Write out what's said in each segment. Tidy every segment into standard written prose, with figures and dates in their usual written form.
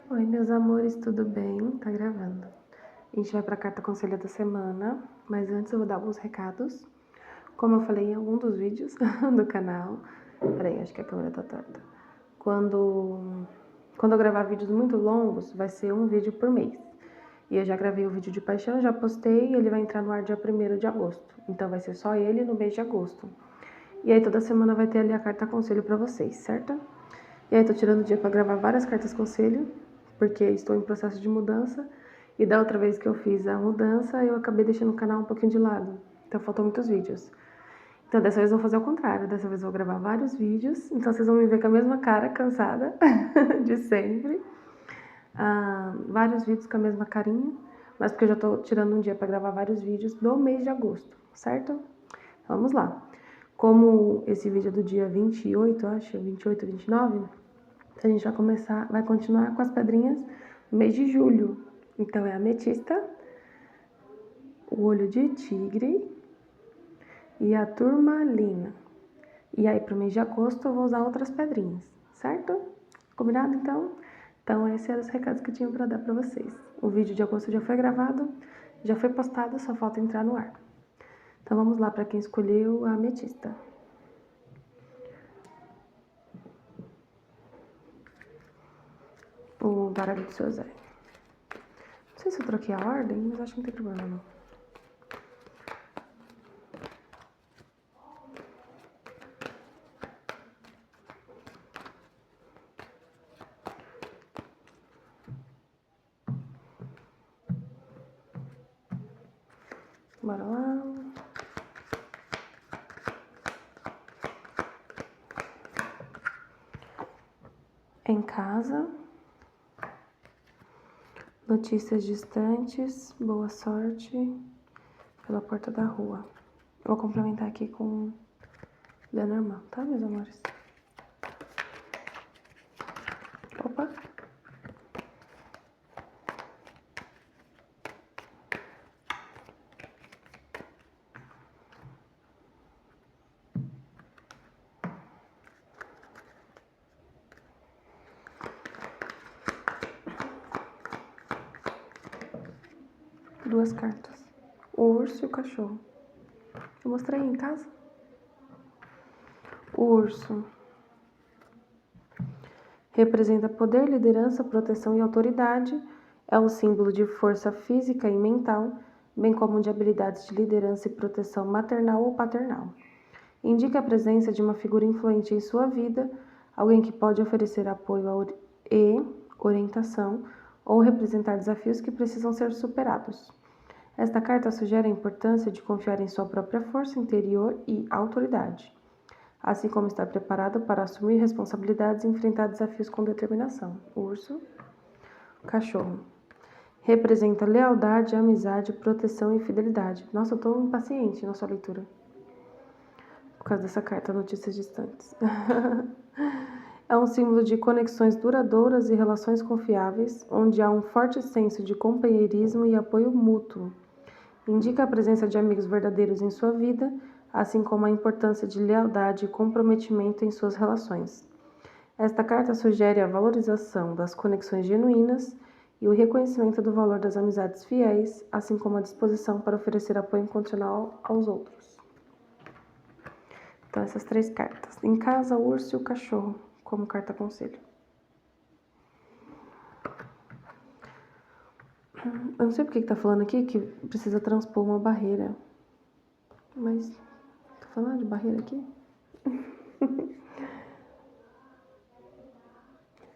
Oi, meus amores, tudo bem? Tá gravando. A gente vai pra carta conselho da semana, mas antes eu vou dar alguns recados. Como eu falei em algum dos vídeos do canal. Peraí, acho que a câmera tá torta. Quando eu gravar vídeos muito longos, vai ser um vídeo por mês. E eu já gravei o vídeo de paixão, já postei, e ele vai entrar no ar dia 1º de agosto. Então vai ser só ele no mês de agosto. E aí toda semana vai ter ali a carta conselho pra vocês, certo? E aí tô tirando o dia pra gravar várias cartas conselho, porque estou em processo de mudança. E da outra vez que eu fiz a mudança, eu acabei deixando o canal um pouquinho de lado. Então faltou muitos vídeos. Então dessa vez eu vou fazer o contrário. Dessa vez eu vou gravar vários vídeos. Então vocês vão me ver com a mesma cara, cansada, de sempre. Vários vídeos com a mesma carinha. Mas porque eu já tô tirando um dia pra gravar vários vídeos do mês de agosto, certo? Vamos lá. Como esse vídeo é do dia 28, acho, 28, 29, a gente vai continuar com as pedrinhas no mês de julho. Então é a ametista, o olho de tigre e a turmalina. E aí pro mês de agosto eu vou usar outras pedrinhas, certo? Combinado então? Então esses eram os recados que eu tinha pra dar pra vocês. O vídeo de agosto já foi gravado, já foi postado, só falta entrar no ar. Então vamos lá pra quem escolheu a ametista. O baralho do seu Zé. Não sei se eu troquei a ordem, mas acho que não tem problema não. Bora lá. Em casa. Notícias distantes, boa sorte pela porta da rua. Eu vou complementar aqui com Lenormand, tá, meus amores? Opa! Duas cartas. O urso e o cachorro. Eu mostrei em casa. O urso representa poder, liderança, proteção e autoridade. É um símbolo de força física e mental, bem como de habilidades de liderança e proteção maternal ou paternal. Indica a presença de uma figura influente em sua vida, alguém que pode oferecer apoio e orientação ou representar desafios que precisam ser superados. Esta carta sugere a importância de confiar em sua própria força interior e autoridade, assim como estar preparado para assumir responsabilidades e enfrentar desafios com determinação. Urso. Cachorro. Representa lealdade, amizade, proteção e fidelidade. Nossa, eu tô impaciente na sua leitura. Por causa dessa carta, notícias distantes. É um símbolo de conexões duradouras e relações confiáveis, onde há um forte senso de companheirismo e apoio mútuo. Indica a presença de amigos verdadeiros em sua vida, assim como a importância de lealdade e comprometimento em suas relações. Esta carta sugere a valorização das conexões genuínas e o reconhecimento do valor das amizades fiéis, assim como a disposição para oferecer apoio incondicional aos outros. Então, essas três cartas. Em casa, o urso e o cachorro, como carta conselho. Eu não sei porque que tá falando aqui que precisa transpor uma barreira. Mas, tá falando de barreira aqui?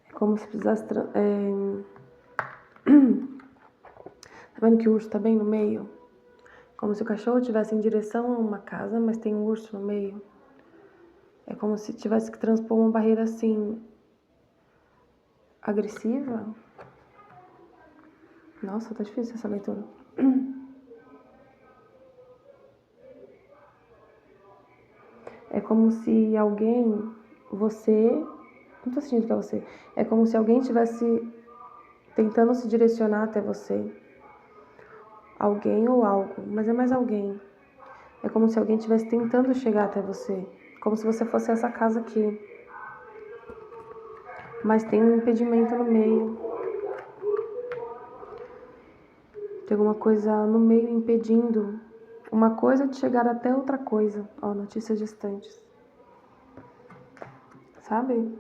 É como se precisasse... Tá vendo que o urso tá bem no meio? Como se o cachorro estivesse em direção a uma casa, mas tem um urso no meio. É como se tivesse que transpor uma barreira assim... agressiva. Nossa, tá difícil essa leitura. É como se alguém, você... Não tô sentindo que é você. É como se alguém estivesse tentando se direcionar até você. Alguém ou algo, mas é mais alguém. É como se alguém estivesse tentando chegar até você. Como se você fosse essa casa aqui. Mas tem um impedimento no meio. Tem alguma coisa no meio impedindo uma coisa de chegar até outra coisa. Ó, notícias distantes. Sabe?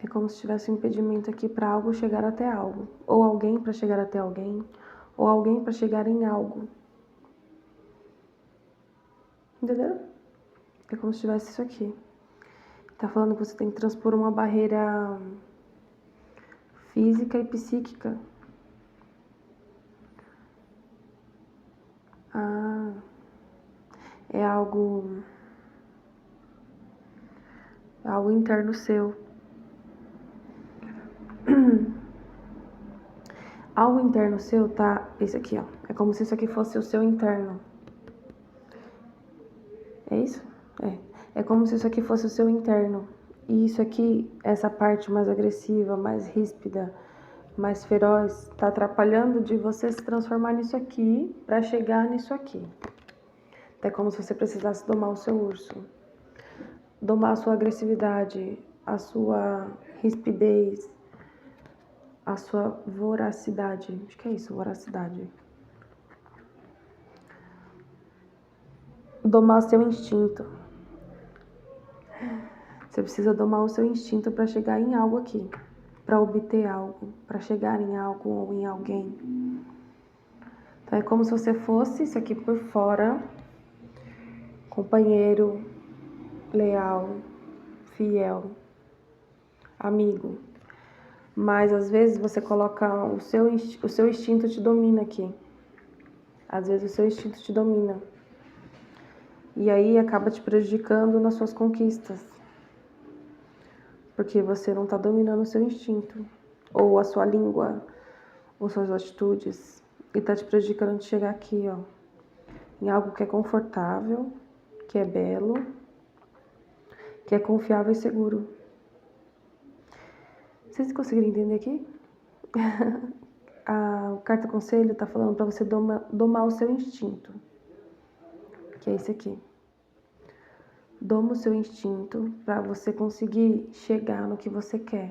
É como se tivesse um impedimento aqui para algo chegar até algo. Ou alguém para chegar até alguém. Ou alguém para chegar em algo. Entendeu? É como se tivesse isso aqui. Tá falando que você tem que transpor uma barreira física e psíquica. Ah, é algo interno seu. Algo interno seu tá... Esse aqui, ó. É como se isso aqui fosse o seu interno. É isso? É. É como se isso aqui fosse o seu interno. E isso aqui, essa parte mais agressiva, mais ríspida, mais feroz, tá atrapalhando de você se transformar nisso aqui pra chegar nisso aqui. É como se você precisasse domar o seu urso. Domar a sua agressividade, a sua rispidez, a sua voracidade. Acho que é isso, voracidade. Domar seu instinto. Você precisa domar o seu instinto para chegar em algo aqui, para obter algo, para chegar em algo ou em alguém. Então é como se você fosse isso aqui por fora, companheiro, leal, fiel, amigo. Mas às vezes você coloca o seu instinto te domina aqui. Às vezes o seu instinto te domina. E aí acaba te prejudicando nas suas conquistas. Porque você não está dominando o seu instinto. Ou a sua língua, ou suas atitudes. E está te prejudicando de chegar aqui, ó. Em algo que é confortável, que é belo, que é confiável e seguro. Vocês conseguiram entender aqui? A carta conselho está falando para você domar o seu instinto. Que é esse aqui. Doma o seu instinto para você conseguir chegar no que você quer.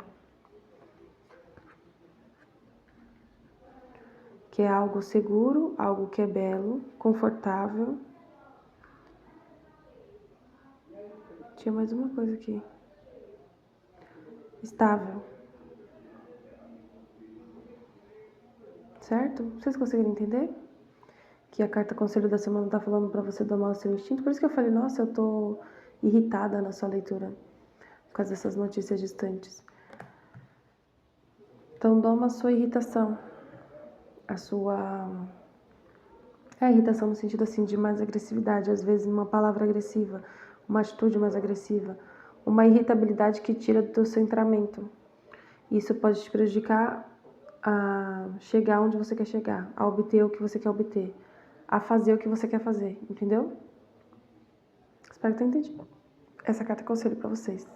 Que é algo seguro, algo que é belo, confortável. Tinha mais uma coisa aqui. Estável. Certo? Vocês conseguiram entender? Que a carta conselho da semana tá falando para você domar o seu instinto. Por isso que eu falei, nossa, eu tô irritada na sua leitura. Por causa dessas notícias distantes. Então, doma a sua irritação. A sua... É a irritação no sentido assim de mais agressividade. Às vezes uma palavra agressiva, uma atitude mais agressiva. Uma irritabilidade que tira do teu centramento. Isso pode te prejudicar a chegar onde você quer chegar. A obter o que você quer obter. A fazer o que você quer fazer. Entendeu? Espero que tenha entendido. Essa carta é conselho pra vocês.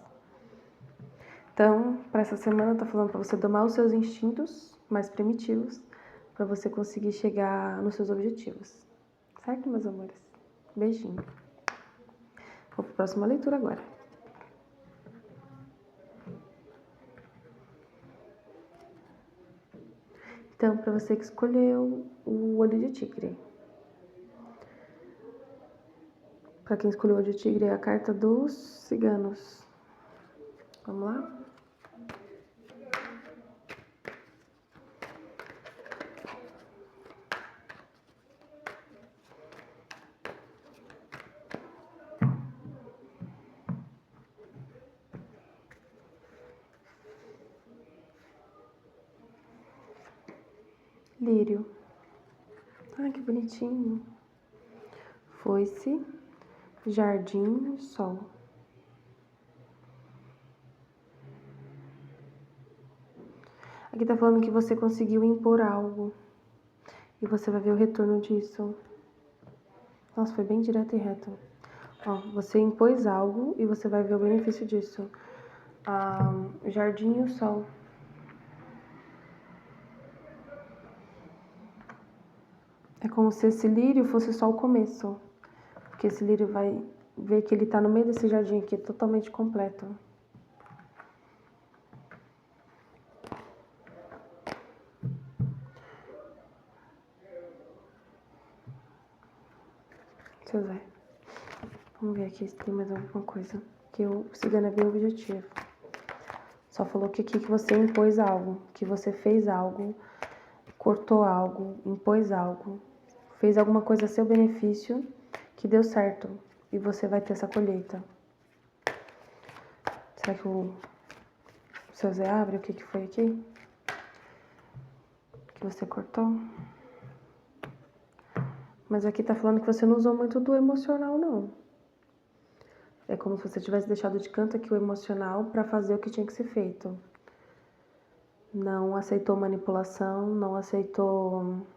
Então, para essa semana, eu tô falando para você domar os seus instintos mais primitivos para você conseguir chegar nos seus objetivos. Certo, meus amores? Beijinho. Vou para a próxima leitura agora. Então, para você que escolheu o olho de tigre. Para quem escolheu o olho de tigre, é a carta dos ciganos. Vamos lá? Lírio. Ai, que bonitinho. Foice, jardim, sol. Aqui tá falando que você conseguiu impor algo. E você vai ver o retorno disso. Nossa, foi bem direto e reto. Ó, você impôs algo e você vai ver o benefício disso. Jardim e o sol. É como se esse lírio fosse só o começo. Porque esse lírio vai ver que ele tá no meio desse jardim aqui, totalmente completo. Deixa eu ver. Vamos ver aqui se tem mais alguma coisa. Que o cigano é bem objetivo. Só falou que aqui que você impôs algo, que você fez algo, cortou algo, impôs algo, fez alguma coisa a seu benefício que deu certo e você vai ter essa colheita. Será que o seu Zé abre o que foi aqui? Que você cortou? Mas aqui tá falando que você não usou muito do emocional, não. É como se você tivesse deixado de canto aqui o emocional para fazer o que tinha que ser feito. Não aceitou manipulação, não aceitou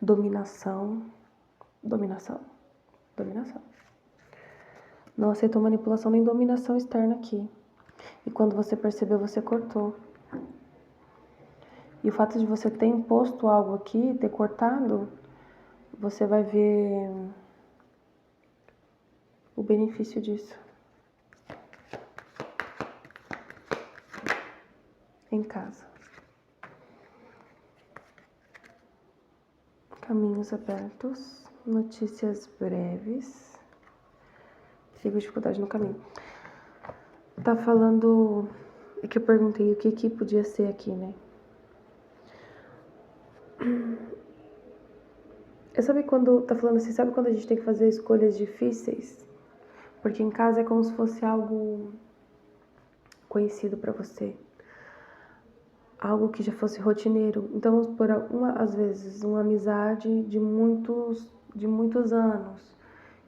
dominação. Não aceitou manipulação nem dominação externa aqui. E quando você percebeu, você cortou. E o fato de você ter imposto algo aqui, ter cortado, você vai ver o benefício disso. Em casa. Caminhos abertos, notícias breves. Tive dificuldade no caminho. Tá falando... É que eu perguntei o que podia ser aqui, né? Eu sabe quando... Tá falando assim, sabe quando a gente tem que fazer escolhas difíceis? Porque em casa é como se fosse algo conhecido pra você. Algo que já fosse rotineiro. Então, vamos supor, às vezes, uma amizade de muitos anos,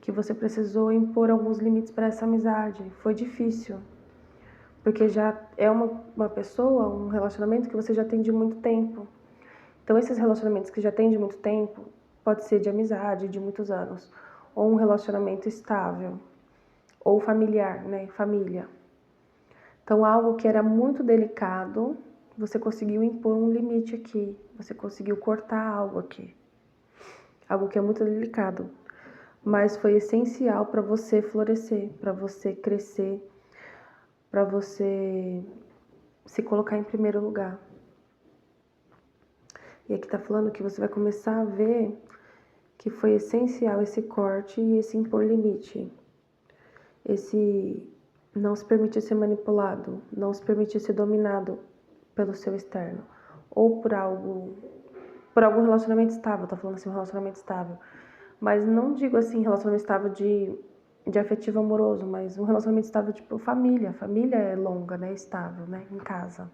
que você precisou impor alguns limites para essa amizade. Foi difícil. Porque já é uma pessoa, um relacionamento que você já tem de muito tempo. Então, esses relacionamentos que já tem de muito tempo, pode ser de amizade, de muitos anos, ou um relacionamento estável, ou familiar, né? Família. Então, algo que era muito delicado, você conseguiu impor um limite aqui. Você conseguiu cortar algo aqui. Algo que é muito delicado. Mas foi essencial para você florescer, para você crescer, para você se colocar em primeiro lugar. E aqui tá falando que você vai começar a ver que foi essencial esse corte e esse impor limite. Esse não se permitir ser manipulado, não se permitir ser dominado pelo seu externo. Ou por algum relacionamento estável, tá falando assim, um relacionamento estável. Mas não digo assim, relacionamento estável de afetivo amoroso, mas um relacionamento estável tipo família. Família é longa, né? Estável, né? Em casa.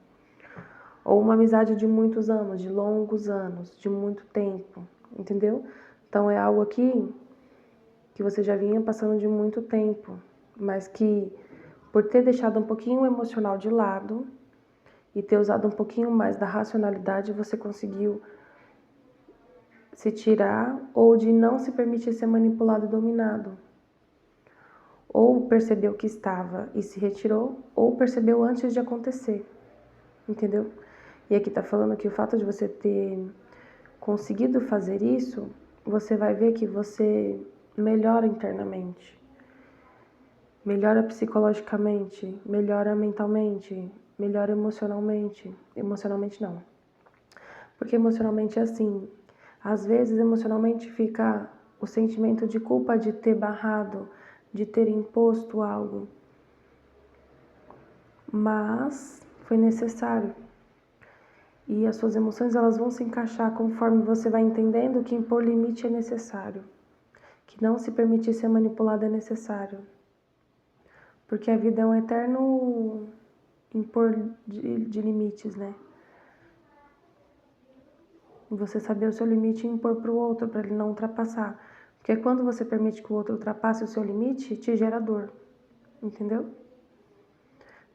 Ou uma amizade de muitos anos, de longos anos, de muito tempo, entendeu? Então é algo aqui que você já vinha passando de muito tempo, mas que por ter deixado um pouquinho o emocional de lado e ter usado um pouquinho mais da racionalidade, você conseguiu se tirar ou de não se permitir ser manipulado e dominado. Ou percebeu que estava e se retirou, ou percebeu antes de acontecer, entendeu? E aqui tá falando que o fato de você ter conseguido fazer isso, você vai ver que você melhora internamente, melhora psicologicamente, melhora mentalmente, melhora emocionalmente. Emocionalmente não. Porque emocionalmente é assim, às vezes emocionalmente fica o sentimento de culpa de ter barrado, de ter imposto algo. Mas foi necessário. E as suas emoções elas vão se encaixar conforme você vai entendendo que impor limite é necessário. Que não se permitir ser manipulado é necessário. Porque a vida é um eterno impor de limites, né? Você saber o seu limite e impor para o outro, para ele não ultrapassar. Porque quando você permite que o outro ultrapasse o seu limite, te gera dor. Entendeu?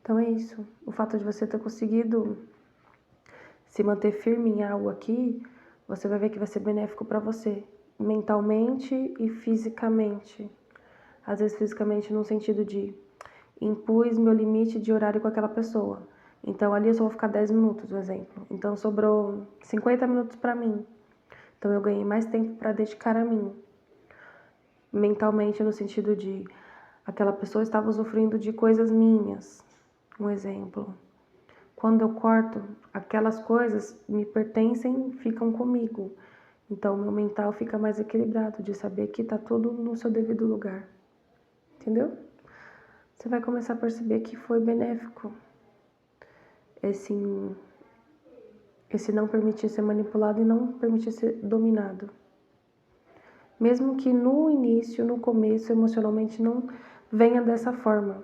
Então é isso. O fato de você ter conseguido se manter firme em algo aqui, você vai ver que vai ser benéfico para você. Mentalmente e fisicamente. Às vezes fisicamente no sentido de impus meu limite de horário com aquela pessoa. Então ali eu só vou ficar 10 minutos, um exemplo. Então sobrou 50 minutos para mim. Então eu ganhei mais tempo para dedicar a mim. Mentalmente no sentido de aquela pessoa estava usufruindo de coisas minhas. Um exemplo. Quando eu corto, aquelas coisas me pertencem, ficam comigo. Então, o meu mental fica mais equilibrado de saber que tá tudo no seu devido lugar. Entendeu? Você vai começar a perceber que foi benéfico esse não permitir ser manipulado e não permitir ser dominado. Mesmo que no início, no começo, emocionalmente não venha dessa forma.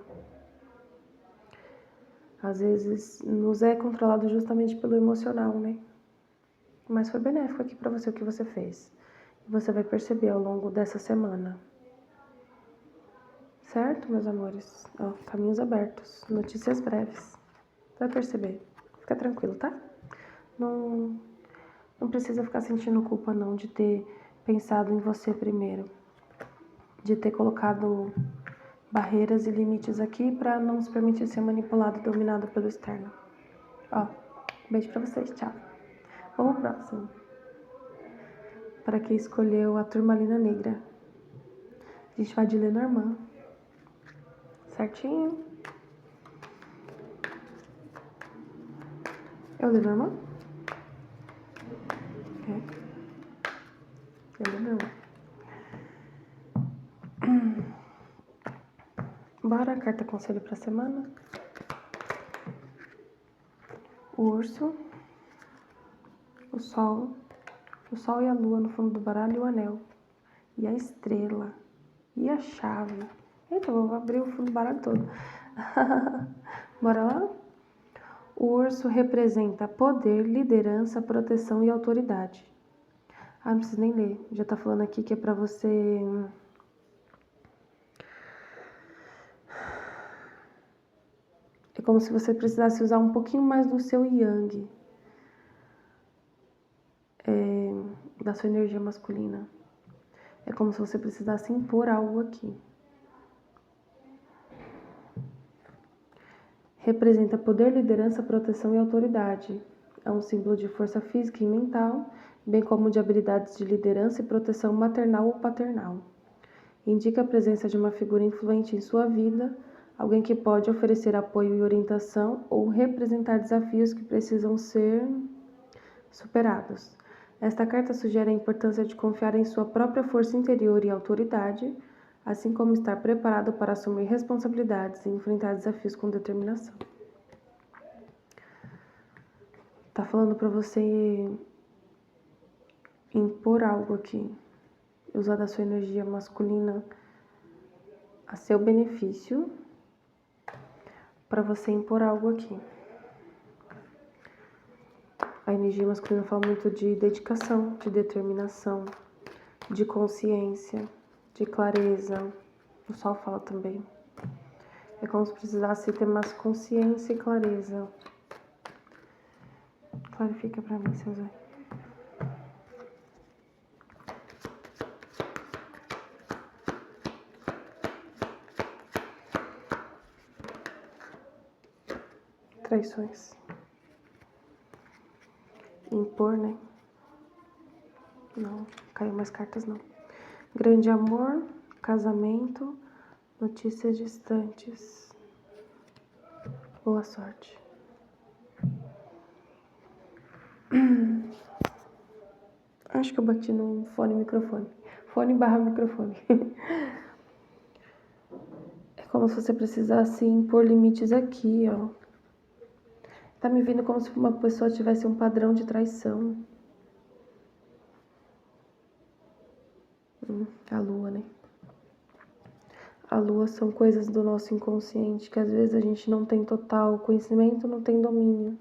Às vezes nos é controlado justamente pelo emocional, né? Mas foi benéfico aqui pra você o que você fez. E você vai perceber ao longo dessa semana. Certo, meus amores? Ó, caminhos abertos, notícias breves. Você vai perceber. Fica tranquilo, tá? Não precisa ficar sentindo culpa não de ter pensado em você primeiro. De ter colocado barreiras e limites aqui pra não se permitir ser manipulado e dominado pelo externo. Ó, beijo pra vocês, tchau. Vamos ao próximo. Para quem escolheu a turmalina negra. A gente vai de Lenormand. Certinho? É o Lenormand? É o Lenormand. Bora, carta conselho pra semana. O urso. O sol e a lua no fundo do baralho e o anel. E a estrela. E a chave. Eita, eu vou abrir o fundo do baralho todo. Bora lá? O urso representa poder, liderança, proteção e autoridade. Ah, não preciso nem ler. Já tá falando aqui que é pra você... É como se você precisasse usar um pouquinho mais do seu yang. Da sua energia masculina. É como se você precisasse impor algo aqui. Representa poder, liderança, proteção e autoridade. É um símbolo de força física e mental, bem como de habilidades de liderança e proteção maternal ou paternal. Indica a presença de uma figura influente em sua vida, alguém que pode oferecer apoio e orientação ou representar desafios que precisam ser superados. Esta carta sugere a importância de confiar em sua própria força interior e autoridade, assim como estar preparado para assumir responsabilidades e enfrentar desafios com determinação. Tá falando para você impor algo aqui, usar da sua energia masculina a seu benefício, para você impor algo aqui. A energia masculina fala muito de dedicação, de determinação, de consciência, de clareza. O sol fala também. É como se precisasse ter mais consciência e clareza. Clarifica pra mim, seu Zé. Traições. Impor, né? Não, caiu mais cartas não. Grande amor, casamento, notícias distantes. Boa sorte. Acho que eu bati no fone microfone. Fone barra microfone. É como se você precisasse impor limites aqui, ó. Tá me vindo como se uma pessoa tivesse um padrão de traição. A lua, né? A lua são coisas do nosso inconsciente que às vezes a gente não tem total conhecimento, não tem domínio.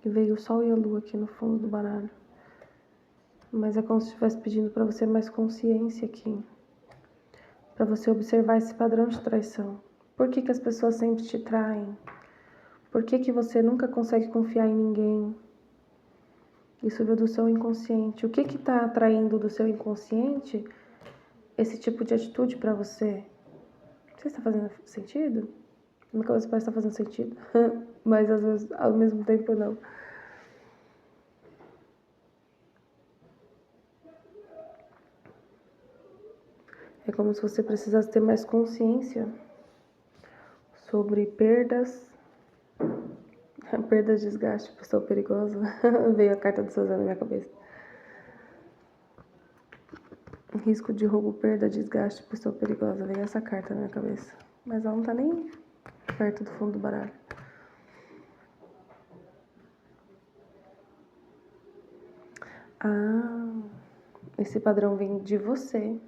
E veio o sol e a lua aqui no fundo do baralho. Mas é como se estivesse pedindo para você mais consciência aqui. Para você observar esse padrão de traição. Por que as pessoas sempre te traem? Por que você nunca consegue confiar em ninguém? Isso veio do seu inconsciente. O que está atraindo do seu inconsciente esse tipo de atitude para você? Não sei se está fazendo sentido. Minha cabeça parece estar fazendo sentido. Mas às vezes, ao mesmo tempo não. É como se você precisasse ter mais consciência sobre perdas, Perda, desgaste, pessoa perigosa. Veio a carta do Suzano na minha cabeça. Risco de roubo, perda, desgaste, pessoa perigosa. Veio essa carta na minha cabeça. Mas ela não tá nem perto do fundo do baralho. Ah, esse padrão vem de você.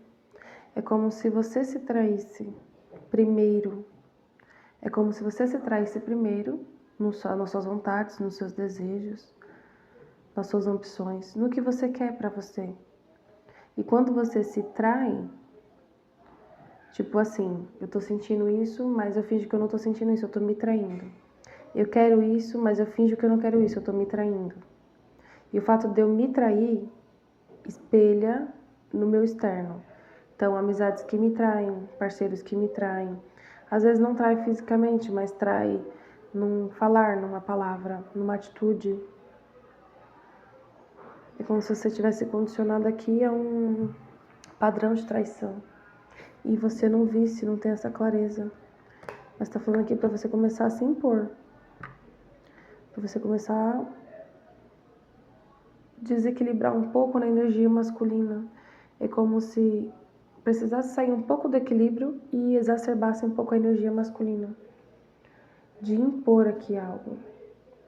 É como se você se traísse primeiro. É como se você se traísse primeiro nas suas vontades, nos seus desejos, nas suas ambições, no que você quer pra você. E quando você se trai, tipo assim, eu tô sentindo isso, mas eu finjo que eu não tô sentindo isso, eu tô me traindo. Eu quero isso, mas eu finjo que eu não quero isso, eu tô me traindo. E o fato de eu me trair espelha no meu externo. Então, amizades que me traem, parceiros que me traem. Às vezes não trai fisicamente, mas trai num falar, numa palavra, numa atitude. É como se você tivesse condicionado aqui a um padrão de traição. E você não visse, não tem essa clareza. Mas tá falando aqui pra você começar a se impor. Pra você começar a desequilibrar um pouco na energia masculina. É como se precisasse sair um pouco do equilíbrio e exacerbasse um pouco a energia masculina. De impor aqui algo.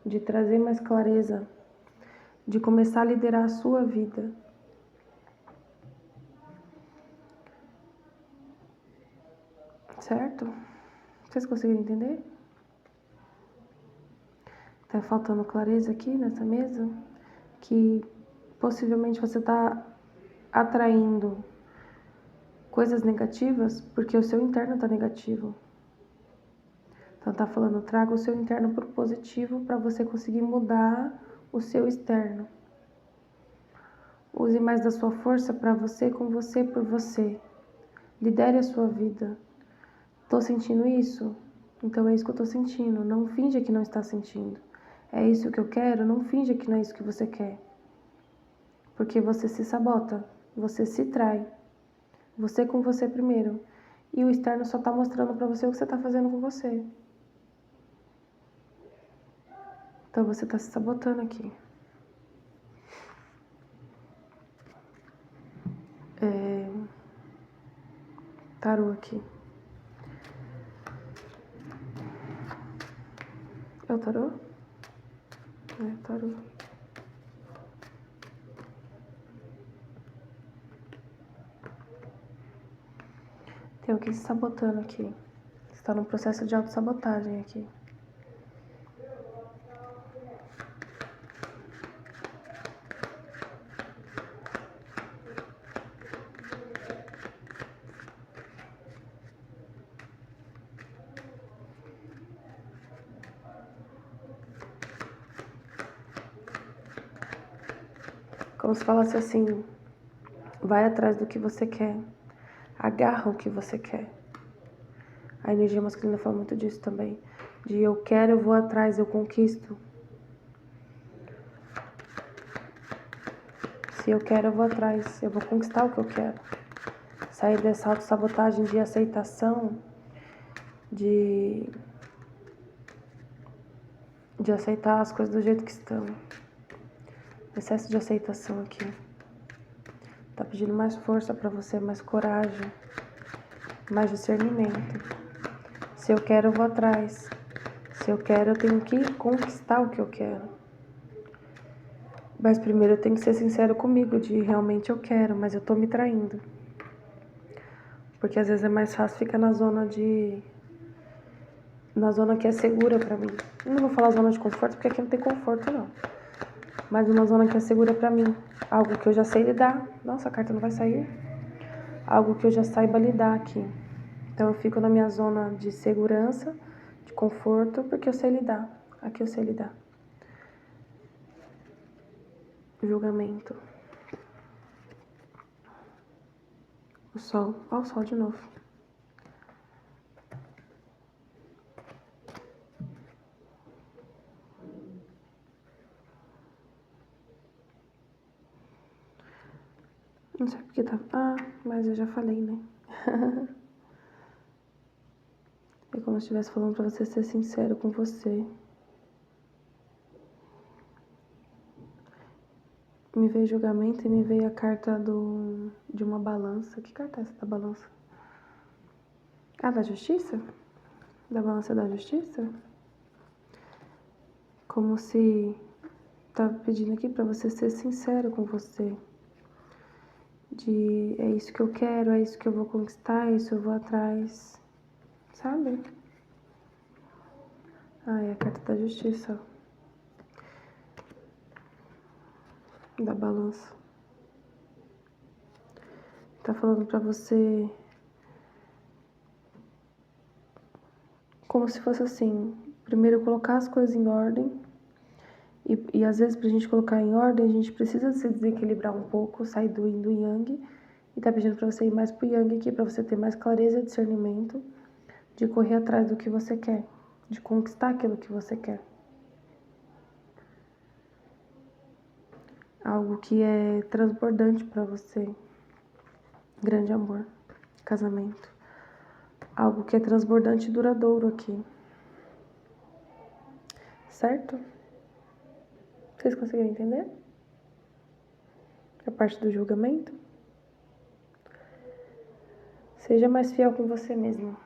De trazer mais clareza. De começar a liderar a sua vida. Certo? Vocês conseguiram entender? Tá faltando clareza aqui nessa mesa? Que possivelmente você tá atraindo coisas negativas porque o seu interno tá negativo. Então tá falando, traga o seu interno pro positivo para você conseguir mudar o seu externo. Use mais da sua força para você, com você, por você. Lidere a sua vida. Tô sentindo isso? Então é isso que eu tô sentindo. Não finja que não está sentindo. É isso que eu quero? Não finja que não é isso que você quer. Porque você se sabota. Você se trai. Você com você primeiro. E o externo só tá mostrando pra você o que você tá fazendo com você. Então você tá se sabotando aqui. Tarô aqui. É o tarô? É, tarô. Tem alguém se sabotando aqui. Você tá num processo de autossabotagem aqui. Como se falasse assim, vai atrás do que você quer. Agarra o que você quer. A energia masculina fala muito disso também. De eu quero, eu vou atrás, eu conquisto. Se eu quero, eu vou atrás, eu vou conquistar o que eu quero. Sair dessa autossabotagem de aceitação, de aceitar as coisas do jeito que estão. Excesso de aceitação aqui. Tá pedindo mais força pra você, mais coragem, mais discernimento. Se eu quero, eu vou atrás. Se eu quero, eu tenho que conquistar o que eu quero. Mas primeiro eu tenho que ser sincero comigo, de realmente eu quero, mas eu tô me traindo. Porque às vezes é mais fácil ficar na zona que é segura pra mim. Eu não vou falar zona de conforto, porque aqui não tem conforto, não. Mas uma zona que é segura pra mim. Algo que eu já sei lidar. Nossa, a carta não vai sair. Algo que eu já saiba lidar aqui. Então eu fico na minha zona de segurança, de conforto, porque eu sei lidar. Aqui eu sei lidar. Julgamento. O sol. Olha o sol de novo. Não sei porque tá... Ah, mas eu já falei, né? É como se eu estivesse falando pra você ser sincero com você. me veio julgamento e me veio a carta de uma balança. Que carta é essa da balança? Ah, da justiça? Da balança da justiça? Como se tava pedindo aqui pra você ser sincero com você. De é isso que eu quero, é isso que eu vou conquistar, é isso eu vou atrás. Sabe? Ah, é a carta da justiça, ó. Da balança. Tá falando pra você como se fosse assim, primeiro colocar as coisas em ordem e às vezes pra gente colocar em ordem a gente precisa se desequilibrar um pouco, sair do yin do yang e tá pedindo pra você ir mais pro yang aqui, pra você ter mais clareza e discernimento de correr atrás do que você quer, de conquistar aquilo que você quer. Algo que é transbordante pra você. Grande amor, casamento. Algo que é transbordante e duradouro aqui. Certo? Vocês conseguiram entender? A parte do julgamento? Seja mais fiel com você mesmo.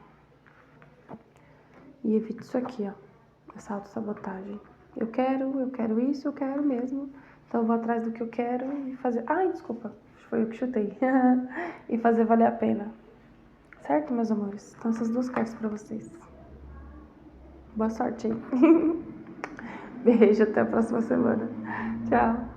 E evite isso aqui, ó. Essa autossabotagem. Eu quero isso, eu quero mesmo. Então eu vou atrás do que eu quero e fazer... Ai, desculpa. Foi eu que chutei. E fazer valer a pena. Certo, meus amores? Então essas duas cartas pra vocês. Boa sorte aí. Beijo, até a próxima semana. Tchau.